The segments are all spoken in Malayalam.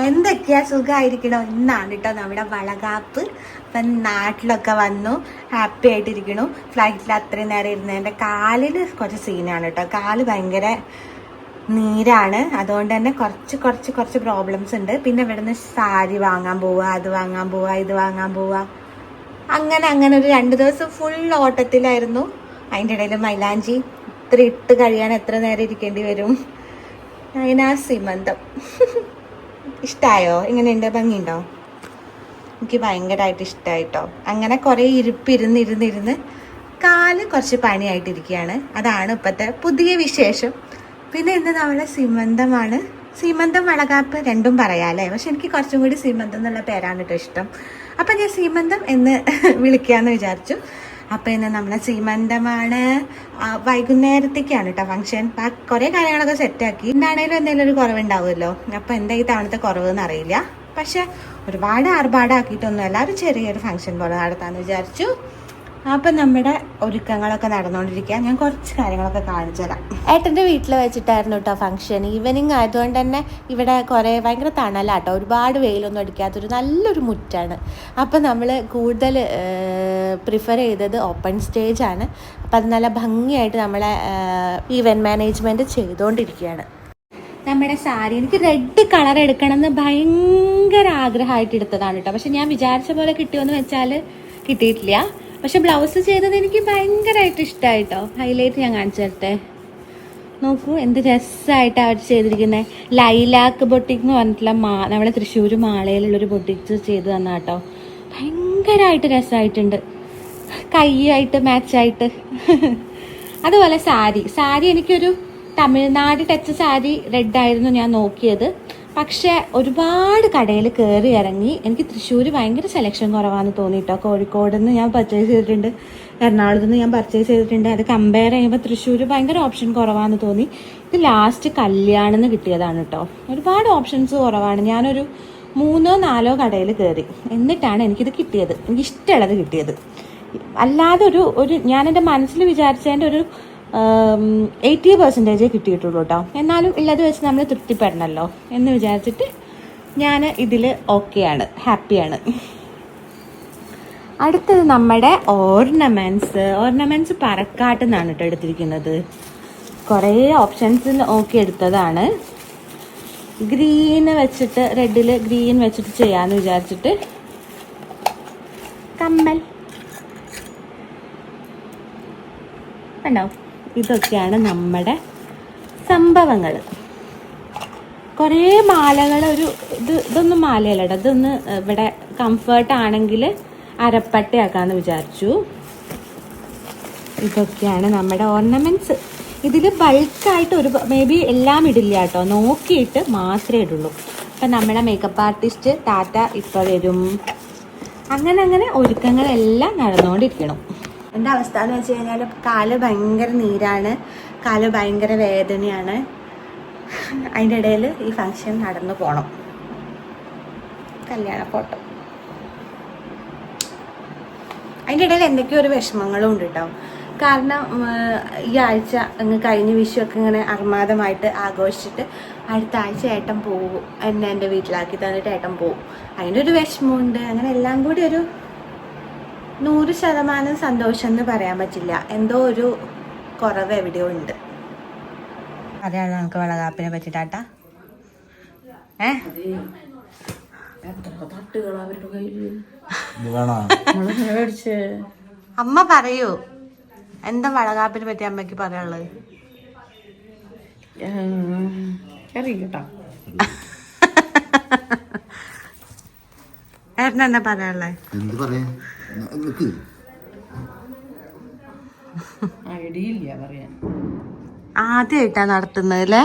എന്തൊക്കെയാ സുഖമായിരിക്കണോ? ഇന്നാണ് കേട്ടോ നമ്മുടെ വളകാപ്പ്. അപ്പം നാട്ടിലൊക്കെ വന്നു, ഹാപ്പി ആയിട്ടിരിക്കണു. ഫ്ലൈറ്റിൽ അത്രയും നേരം ഇരുന്നതിൻ്റെ കാലിൽ കുറച്ച് സീനാണ് കേട്ടോ. കാല് ഭയങ്കര നീരാണ്, അതുകൊണ്ട് തന്നെ കുറച്ച് പ്രോബ്ലംസ് ഉണ്ട്. പിന്നെ ഇവിടുന്ന് സാരി വാങ്ങാൻ പോവുക, അത് വാങ്ങാൻ പോവുക, ഇത് വാങ്ങാൻ പോവുക, അങ്ങനെ ഒരു 2 ദിവസം ഫുൾ ഓട്ടത്തിലായിരുന്നു. അതിൻ്റെ ഇടയിൽ മൈലാഞ്ചി ഇത്ര ഇട്ട് കഴിയാൻ എത്ര നേരം ഇരിക്കേണ്ടി വരും. അതിനാ സീമന്തം ഇഷ്ടമായോ? എങ്ങനെയുണ്ട്? ഭംഗിയുണ്ടോ? എനിക്ക് ഭയങ്കരമായിട്ട് ഇഷ്ടമായിട്ടോ. അങ്ങനെ കുറേ ഇരുന്ന് കാല് കുറച്ച് പണിയായിട്ടിരിക്കുകയാണ്. അതാണ് ഇപ്പോഴത്തെ പുതിയ വിശേഷം. പിന്നെ ഇന്ന് നമ്മളെ സീമന്തമാണ്. സീമന്തം വളകാപ്പ് രണ്ടും പറയാം അല്ലേ? പക്ഷെ എനിക്ക് കുറച്ചും കൂടി സീമന്തം എന്നുള്ള പേരാണ് കേട്ടോ ഇഷ്ടം. അപ്പം ഞാൻ സീമന്തം എന്ന് വിളിക്കാമെന്ന് വിചാരിച്ചു. അപ്പം ഇന്ന് നമ്മളെ സീമന്തമാണ്. വൈകുന്നേരത്തേക്കാണ് കേട്ടോ ഫംഗ്ഷൻ. കുറേ കാര്യങ്ങളൊക്കെ സെറ്റാക്കി. എന്താണേലും എന്തെങ്കിലും ഒരു കുറവുണ്ടാവുമല്ലോ. അപ്പം എന്താ ഈ തവണത്തെ കുറവെന്ന് അറിയില്ല. പക്ഷെ ഒരുപാട് ആർഭാടാക്കിയിട്ടൊന്നുമല്ല, ഒരു ചെറിയൊരു ഫംഗ്ഷൻ പോലെ നടത്താമെന്ന് വിചാരിച്ചു. അപ്പം നമ്മുടെ ഒരുക്കങ്ങളൊക്കെ നടന്നുകൊണ്ടിരിക്കുക. ഞാൻ കുറച്ച് കാര്യങ്ങളൊക്കെ കാണിച്ചു തരാം. ഏട്ടൻ്റെ വീട്ടിൽ വെച്ചിട്ടായിരുന്നു കേട്ടോ ഫംഗ്ഷൻ. ഈവനിങ് ആയതുകൊണ്ട് തന്നെ ഇവിടെ ഭയങ്കര തണലാട്ടോ, ഒരുപാട് വെയിലൊന്നും അടിക്കാത്തൊരു നല്ലൊരു മുറ്റാണ്. അപ്പം നമ്മൾ കൂടുതൽ പ്രിഫർ ചെയ്തത് ഓപ്പൺ സ്റ്റേജാണ്. അപ്പം അത് നല്ല ഭംഗിയായിട്ട് നമ്മളെ ഈവൻറ്റ് മാനേജ്മെൻറ്റ് ചെയ്തുകൊണ്ടിരിക്കുകയാണ്. നമ്മുടെ സാരി എനിക്ക് റെഡ് കളർ എടുക്കണമെന്ന് ഭയങ്കര ആഗ്രഹമായിട്ട് എടുത്തതാണ് കേട്ടോ. പക്ഷെ ഞാൻ വിചാരിച്ച പോലെ കിട്ടിയോന്ന് വെച്ചാൽ കിട്ടിയിട്ടില്ല. പക്ഷെ ബ്ലൗസ് ചെയ്തത് എനിക്ക് ഭയങ്കരമായിട്ട് ഇഷ്ടമായിട്ടോ. ഹൈലൈറ്റ് ഞാൻ കാണിച്ചു തരട്ടെ. നോക്കൂ എന്ത് രസമായിട്ടാണ് അവർ ചെയ്തിരിക്കുന്നത്. ലൈലാക്ക് ബൊട്ടിക് എന്ന് പറഞ്ഞിട്ടുള്ള നമ്മുടെ തൃശ്ശൂർ മാളയിലുള്ളൊരു ബൊട്ടിക്സ് ചെയ്ത് തന്ന കേട്ടോ. ഭയങ്കരമായിട്ട് രസമായിട്ടുണ്ട്, കൈയായിട്ട് മാച്ചായിട്ട്. അതുപോലെ സാരി എനിക്കൊരു തമിഴ്നാട് ടച്ച് സാരി റെഡായിരുന്നു ഞാൻ നോക്കിയത്. പക്ഷേ ഒരുപാട് കടയിൽ കയറി ഇറങ്ങി. എനിക്ക് തൃശ്ശൂർ ഭയങ്കര സെലക്ഷൻ കുറവാണെന്ന് തോന്നിയിട്ടോ. കോഴിക്കോട് നിന്ന് ഞാൻ പർച്ചേസ് ചെയ്തിട്ടുണ്ട്, എറണാകുളത്ത് നിന്ന് ഞാൻ പർച്ചേസ് ചെയ്തിട്ടുണ്ട്. അത് കമ്പയർ ചെയ്യുമ്പോൾ തൃശ്ശൂർ ഭയങ്കര ഓപ്ഷൻ കുറവാണെന്ന് തോന്നി. ഇത് ലാസ്റ്റ് കല്യാണിന്ന് കിട്ടിയതാണ് കേട്ടോ. ഒരുപാട് ഓപ്ഷൻസ് കുറവാണ്. ഞാനൊരു 3-4 കടയിൽ കയറി, എന്നിട്ടാണ് എനിക്കിത് കിട്ടിയത്. എനിക്കിഷ്ടമുള്ളത് കിട്ടിയത്. അല്ലാതെ ഒരു ഞാൻ എൻ്റെ മനസ്സിൽ വിചാരിച്ചതിൻ്റെ ഒരു 80% കിട്ടിയിട്ടുള്ളൂ കേട്ടോ. എന്നാലും ഇല്ലത് വെച്ച് നമ്മൾ തൃപ്തിപ്പെടണമല്ലോ എന്ന് വിചാരിച്ചിട്ട് ഞാൻ ഇതിൽ ഓക്കെയാണ്, ഹാപ്പിയാണ്. അടുത്തത് നമ്മുടെ ഓർണമെൻറ്റ്സ് പറക്കാട്ടെന്നാണ് കേട്ടോ എടുത്തിരിക്കുന്നത്. കുറേ ഓപ്ഷൻസ് നോക്കി എടുത്തതാണ്. ഗ്രീൻ വെച്ചിട്ട്, റെഡിൽ ഗ്രീൻ വെച്ചിട്ട് ചെയ്യാമെന്ന് വിചാരിച്ചിട്ട് കമ്മൽ ഉണ്ടോ. ഇതൊക്കെയാണ് നമ്മുടെ സംഭവങ്ങൾ. കുറേ മാലകൾ, ഇതൊന്നും മാലയല്ലട്ടോ, ഇതൊന്ന് ഇവിടെ കംഫർട്ട് ആണെങ്കിൽ അരപ്പട്ടയാക്കാമെന്ന് വിചാരിച്ചു. ഇതൊക്കെയാണ് നമ്മുടെ ഓർണമെൻറ്റ്സ്. ഇതിൽ ബൾക്കായിട്ട് മേ ബി എല്ലാം ഇടില്ല കേട്ടോ, നോക്കിയിട്ട് മാത്രമേ ഇടുള്ളൂ. അപ്പം നമ്മുടെ മേക്കപ്പ് ആർട്ടിസ്റ്റ് ടാറ്റ ഇപ്പോൾ വരും. അങ്ങനെ ഒരുക്കങ്ങളെല്ലാം നടന്നുകൊണ്ടിരിക്കണം. എൻ്റെ അവസ്ഥ എന്ന് വെച്ച് കഴിഞ്ഞാൽ കാല് ഭയങ്കര നീരാണ്, കാല് ഭയങ്കര വേദനയാണ്. അതിൻ്റെ ഇടയിൽ ഈ ഫംഗ്ഷൻ നടന്നു പോകണം. കല്യാണ ഫോട്ടോ. അതിൻ്റെ ഇടയിൽ എന്തൊക്കെയോ ഒരു വിഷമങ്ങളും ഉണ്ട് കേട്ടോ. കാരണം ഈ ആഴ്ച കഴിഞ്ഞ വിഷുവൊക്കെ ഇങ്ങനെ അർമാദമായിട്ട് ആഘോഷിച്ചിട്ട് അടുത്ത ആഴ്ച ഏട്ടൻ പോവും, എന്നെ എൻ്റെ വീട്ടിലാക്കി തന്നിട്ട് ഏട്ടൻ പോവും. അതിൻ്റെ ഒരു വിഷമമുണ്ട്. അങ്ങനെ എല്ലാം കൂടി ഒരു 100% സന്തോഷം എന്ന് പറയാൻ പറ്റില്ല. എന്തോ ഒരു കുറവ് എവിടെയോ ഉണ്ട്. അറിയാലോ നമുക്ക് വളകാപ്പിനെ പറ്റിട്ടാട്ടാ. അമ്മ പറയൂ, എന്താ വളകാപ്പിനെ പറ്റി അമ്മയ്ക്ക് പറയാനുള്ളത്? ഏട്ടൻ എന്താ പറയാനുള്ളത്? ആദ്യമായിട്ടാ നടത്തുന്നത് അല്ലേ?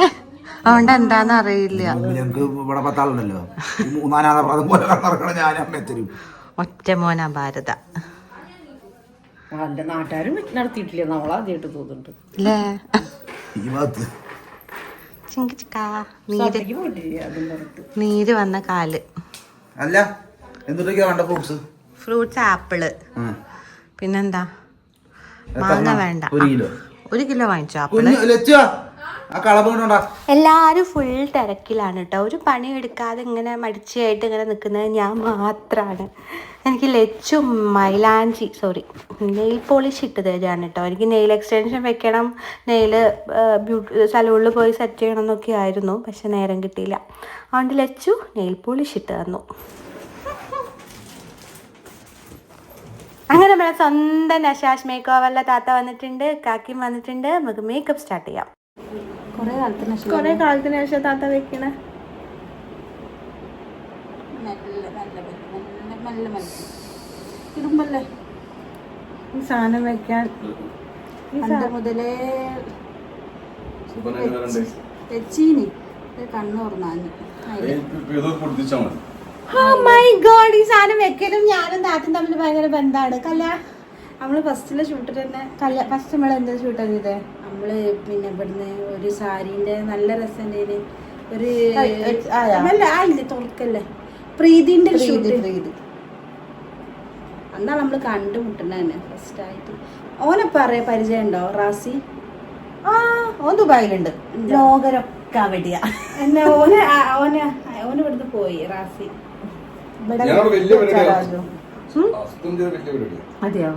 അതുകൊണ്ട് എന്താന്ന് അറിയില്ല. ഒറ്റ മോനാ ഭാരത. നാട്ടുകാരും നടത്തിയിട്ടില്ല, നമ്മളാദ്യമായിട്ട് തോന്നുന്നുണ്ട് അല്ലേ? നീര് വന്ന കാല്. അല്ല ഫ്രൂട്ട്സ് ആപ്പിള്, പിന്നെന്താ മാങ്ങ വേണ്ട. 1 കിലോ വാങ്ങിച്ചോ ആപ്പിള്. എല്ലാവരും ഫുൾ തിരക്കിലാണ് കേട്ടോ. ഒരു പണി എടുക്കാതെ ഇങ്ങനെ മടിച്ചായിട്ട് ഇങ്ങനെ നിൽക്കുന്നത് ഞാൻ മാത്രമാണ്. എനിക്ക് ലച്ചും നെയിൽ പോളിഷ് ഇട്ട് തരാണ് കേട്ടോ. എനിക്ക് നെയിൽ എക്സ്റ്റൻഷൻ വെക്കണം, നെയിൽ സലൂണിൽ പോയി സെറ്റ് ചെയ്യണം എന്നൊക്കെ ആയിരുന്നു. പക്ഷെ നേരം കിട്ടിയില്ല. അതുകൊണ്ട് ലച്ചു നെയിൽ പോളിഷ് ഇട്ട് തന്നു. അങ്ങനെ നമ്മളെ സ്വന്തം നഷാഷ് മേക്ക് ഓവറിലെ താത്ത വന്നിട്ടുണ്ട്, കാക്കിയും വന്നിട്ടുണ്ട്. നമുക്ക് മേക്കപ്പ് സ്റ്റാർട്ട് ചെയ്യാം. കുറെ കാലത്തിന് ശേഷം താത്ത വെക്കണേ. സാധനം വെക്കാൻ മുതലേ ഈ സാധനം വെക്കലും ഞാനും താത്തും തമ്മിൽ ഭയങ്കര ബന്ധമാണ്. നമ്മള് ഫസ്റ്റിലെ ഷൂട്ട് തന്നെ ഫസ്റ്റ് നമ്മൾ എന്താ ഷൂട്ട് ചെയ്തത്? നമ്മള് പിന്നെ ഇവിടുന്ന് ഒരു സാരിന്റെ നല്ല രസം ഒരു തുറക്കല്ലേ പ്രീതിന്റെ പ്രീതി അന്നാ നമ്മള് കണ്ടുമുട്ടണ തന്നെ ഫസ്റ്റ് ആയിട്ട്. ഓനെ പരിചയം ഉണ്ടോ? റാസി ഓൻ ദുബായിലുണ്ട്. ലോകരൊക്കെ അവിടെയാ. എന്നെ ഓന് ഇവിടുന്ന് പോയി റാസി. അതെയോ?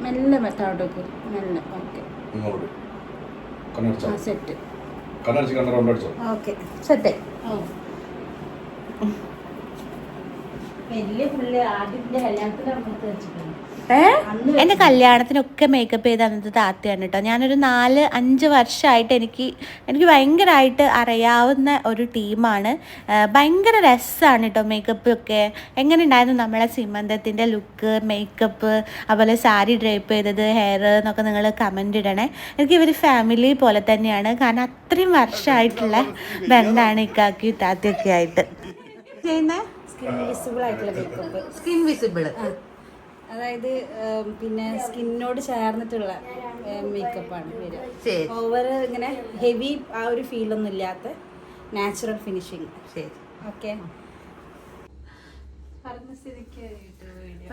മെല്ലെ മെത്താവട്ടേക്ക് മെല്ലെ. Okay set. Okay set. വലിയ പുള്ളി ആദ്യത്തെ കല്യാണത്തിന് നമുക്ക് വെച്ചിട്ടുണ്ട്. എൻ്റെ കല്യാണത്തിനൊക്കെ മേക്കപ്പ് ചെയ്ത് തന്നത് താത്തയാണ് കേട്ടോ. ഞാനൊരു 4-5 വർഷമായിട്ട് എനിക്ക് ഭയങ്കരമായിട്ട് അറിയാവുന്ന ഒരു ടീമാണ്. ഭയങ്കര രസമാണ് കേട്ടോ മേക്കപ്പ് ഒക്കെ. എങ്ങനെ ഉണ്ടായിരുന്നു നമ്മളെ സീമന്തത്തിൻ്റെ ലുക്ക്, മേക്കപ്പ്, അതുപോലെ സാരി ഡ്രൈപ്പ് ചെയ്തത്, ഹെയർ എന്നൊക്കെ നിങ്ങൾ കമൻ്റ് ഇടണേ. എനിക്ക് ഇവർ ഫാമിലി പോലെ തന്നെയാണ്. കാരണം അത്രയും വർഷമായിട്ടുള്ള ബന്ധമാണ് ഇക്കാക്കി താത്തയൊക്കെ ആയിട്ട്. ചെയ്യുന്നത് സ്കിൻ വിസിബിൾ ആയിട്ടുള്ള മേക്കപ്പ്. സ്കിൻ വിസിബിൾ, അതായത് പിന്നെ സ്കിന്നോട് ചേർന്നിട്ടുള്ള മേക്കപ്പാണ് വരിക. ഓവർ ഇങ്ങനെ ഹെവി ആ ഒരു ഫീലൊന്നും ഇല്ലാത്ത നാച്ചുറൽ ഫിനിഷിങ്. ശരി, ഓക്കെ.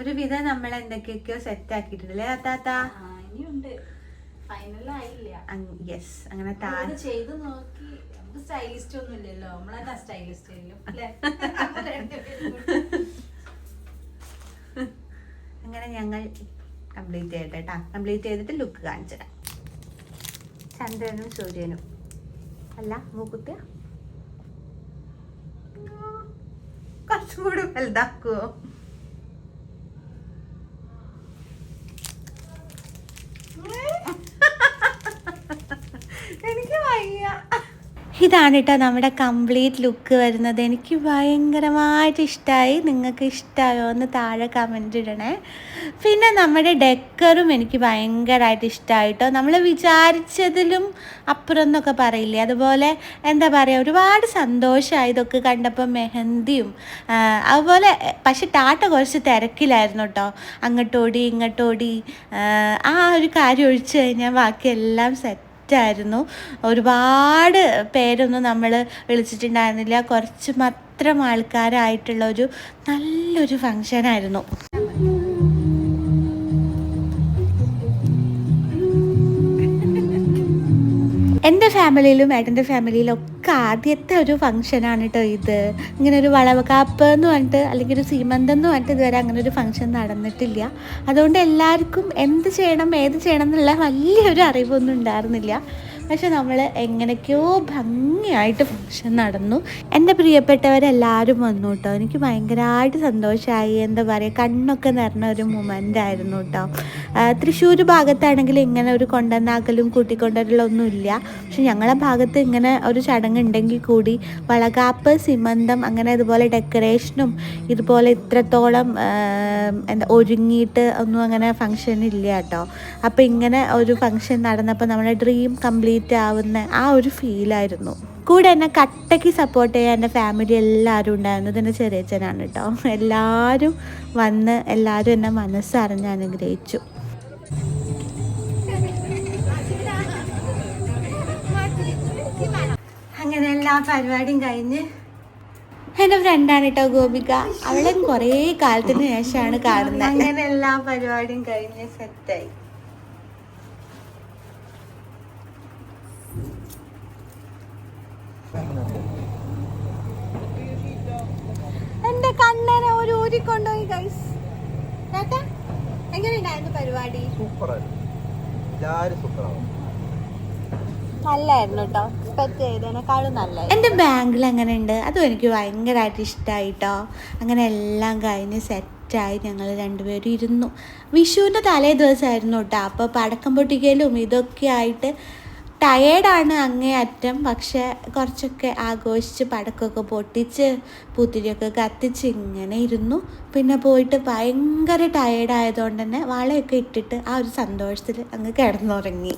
ഒരു വിധം നമ്മൾ എന്തൊക്കെയൊക്കെയോ സെറ്റ് ആക്കിയിട്ടില്ലേ താത്ത? ഇനിയുണ്ട്, ഫൈനലായില്ല. യെസ്, അങ്ങനെ ചെയ്ത് നോക്കി. സ്റ്റൈലിസ്റ്റ് ഒന്നും ഇല്ലല്ലോ, നമ്മളെന്താ സ്റ്റൈലിസ്റ്റ് ഇല്ലല്ലോ അല്ലേ? അങ്ങനെ ഞങ്ങൾ കംപ്ലീറ്റ് ചെയ്യട്ടെ കേട്ടോ. കംപ്ലീറ്റ് ചെയ്തിട്ട് ലുക്ക് കാണിച്ചു തരാം. ചന്ദ്രനും സൂര്യനും അല്ല മൂക്കുത്തിയ കുറച്ചും കൂടി വലുതാക്കുവോ? എനിക്ക് വയ്യ. ഇതാണ് കേട്ടോ നമ്മുടെ കംപ്ലീറ്റ് ലുക്ക് വരുന്നത്. എനിക്ക് ഭയങ്കരമായിട്ട് ഇഷ്ടമായി. നിങ്ങൾക്ക് ഇഷ്ടമായോ എന്ന് താഴെ കമൻറ്റ് ഇടണേ. പിന്നെ നമ്മുടെ ഡെക്കറും എനിക്ക് ഭയങ്കരമായിട്ട് ഇഷ്ടമായിട്ടോ. നമ്മൾ വിചാരിച്ചതിലും അപ്പുറം എന്നൊക്കെ പറയില്ലേ, അതുപോലെ എന്താ പറയുക, ഒരുപാട് സന്തോഷമായി ഇതൊക്കെ കണ്ടപ്പോൾ. മെഹന്തിയും അതുപോലെ. പക്ഷെ ടാറ്റ കുറച്ച് തിരക്കിലായിരുന്നു കേട്ടോ. അങ്ങോട്ടോടി ഇങ്ങോട്ടോടി. ആ ഒരു കാര്യം ഒഴിച്ചു കഴിഞ്ഞാൽ ബാക്കിയെല്ലാം സെറ്റായിരുന്നു. ഒരുപാട് പേരൊന്നും നമ്മൾ വിളിച്ചിട്ടുണ്ടായിരുന്നില്ല. കുറച്ച് മാത്രം ആൾക്കാരായിട്ടുള്ള ഒരു നല്ലൊരു ഫങ്ഷനായിരുന്നു. എൻ്റെ ഫാമിലിയിലും ഏട്ടൻ്റെ ഫാമിലിയിലും ഒക്കെ ആദ്യത്തെ ഒരു ഫംഗ്ഷനാണ് കേട്ടോ ഇത്. ഇങ്ങനെ ഒരു വളവക്കാപ്പ് എന്ന് പറഞ്ഞിട്ട് അല്ലെങ്കിൽ ഒരു സീമന്തം എന്ന് പറഞ്ഞിട്ട് ഇതുവരെ അങ്ങനെ ഒരു ഫംഗ്ഷൻ നടന്നിട്ടില്ല. അതുകൊണ്ട് എല്ലാവർക്കും എന്ത് ചെയ്യണം ഏത് ചെയ്യണം എന്നുള്ള വലിയൊരു അറിവൊന്നും ഉണ്ടായിരുന്നില്ല. പക്ഷെ നമ്മൾ എങ്ങനെയൊക്കെയോ ഭംഗിയായിട്ട് ഫംഗ്ഷൻ നടന്നു. എൻ്റെ പ്രിയപ്പെട്ടവരെല്ലാവരും വന്നു കേട്ടോ. എനിക്ക് ഭയങ്കരമായിട്ട് സന്തോഷമായി. എന്താ പറയുക, കണ്ണൊക്കെ നിറഞ്ഞ ഒരു മൊമെൻ്റ് ആയിരുന്നു കേട്ടോ. തൃശ്ശൂർ ഭാഗത്താണെങ്കിൽ ഇങ്ങനെ ഒരു കൊണ്ടുവന്നാക്കലും കൂട്ടിക്കൊണ്ടുവരലൊന്നും ഇല്ല. പക്ഷെ ഞങ്ങളുടെ ഭാഗത്ത് ഇങ്ങനെ ഒരു ചടങ്ങുണ്ടെങ്കിൽ കൂടി വളകാപ്പ്, സിമന്തം, അങ്ങനെ ഇതുപോലെ ഡെക്കറേഷനും ഇതുപോലെ ഇത്രത്തോളം ഒരുങ്ങിയിട്ട് ഒന്നും അങ്ങനെ ഫംഗ്ഷൻ ഇല്ല കേട്ടോ. അപ്പോൾ ഇങ്ങനെ ഒരു ഫംഗ്ഷൻ നടന്നപ്പോൾ നമ്മുടെ ഡ്രീം കംപ്ലീറ്റ് ആവുന്ന ആ ഒരു ഫീലായിരുന്നു. കൂടെ എന്നെ കട്ടയ്ക്ക് സപ്പോർട്ട് ചെയ്യാൻ എൻ്റെ ഫാമിലി എല്ലാവരും ഉണ്ടായിരുന്നു. എൻ്റെ ചെറിയച്ഛനാണ് കേട്ടോ. എല്ലാവരും വന്ന് എല്ലാവരും എന്നെ മനസ്സറിഞ്ഞ് അനുഗ്രഹിച്ചു. അങ്ങനെ എല്ലാ പരിപാടിയും കഴിഞ്ഞ് എൻ്റെ ഫ്രണ്ടാണ് കേട്ടോ ഗോപിക. അവളെ കുറേ കാലത്തിന് ശേഷമാണ് കാണുന്നത്. അങ്ങനെ എല്ലാ പരിപാടിയും കഴിഞ്ഞ് സെറ്റായി. എന്റെ കണ്ണനെ ഒരു ഊരിക്കൊണ്ടുപോയി ഗൈസ്. എങ്ങനെയുണ്ടായിരുന്നു പരിപാടി? നല്ലായിരുന്നു കേട്ടോ. എക്സ്പെക്ട് ചെയ്തതിനേക്കാളും നല്ലത്. എൻ്റെ ബാങ്കിൽ അങ്ങനെ ഉണ്ട്, അതും എനിക്ക് ഭയങ്കരമായിട്ട് ഇഷ്ടമായിട്ടോ. അങ്ങനെ എല്ലാം കഴിഞ്ഞ് സെറ്റായി ഞങ്ങൾ രണ്ടുപേരും ഇരുന്നു. വിഷുവിൻ്റെ തലേ ദിവസമായിരുന്നു കേട്ടോ. അപ്പോൾ പടക്കം പൊട്ടിക്കലും ഇതൊക്കെ ആയിട്ട് ടയേർഡാണ് അങ്ങേയറ്റം. പക്ഷെ കുറച്ചൊക്കെ ആഘോഷിച്ച് പടക്കമൊക്കെ പൊട്ടിച്ച് പൂത്തിരിയൊക്കെ കത്തിച്ച് ഇങ്ങനെ ഇരുന്നു. പിന്നെ പോയിട്ട് ഭയങ്കര ടയേർഡായതുകൊണ്ട് തന്നെ വളയൊക്കെ ഇട്ടിട്ട് ആ ഒരു സന്തോഷത്തിൽ അങ്ങ് കിടന്നുറങ്ങി.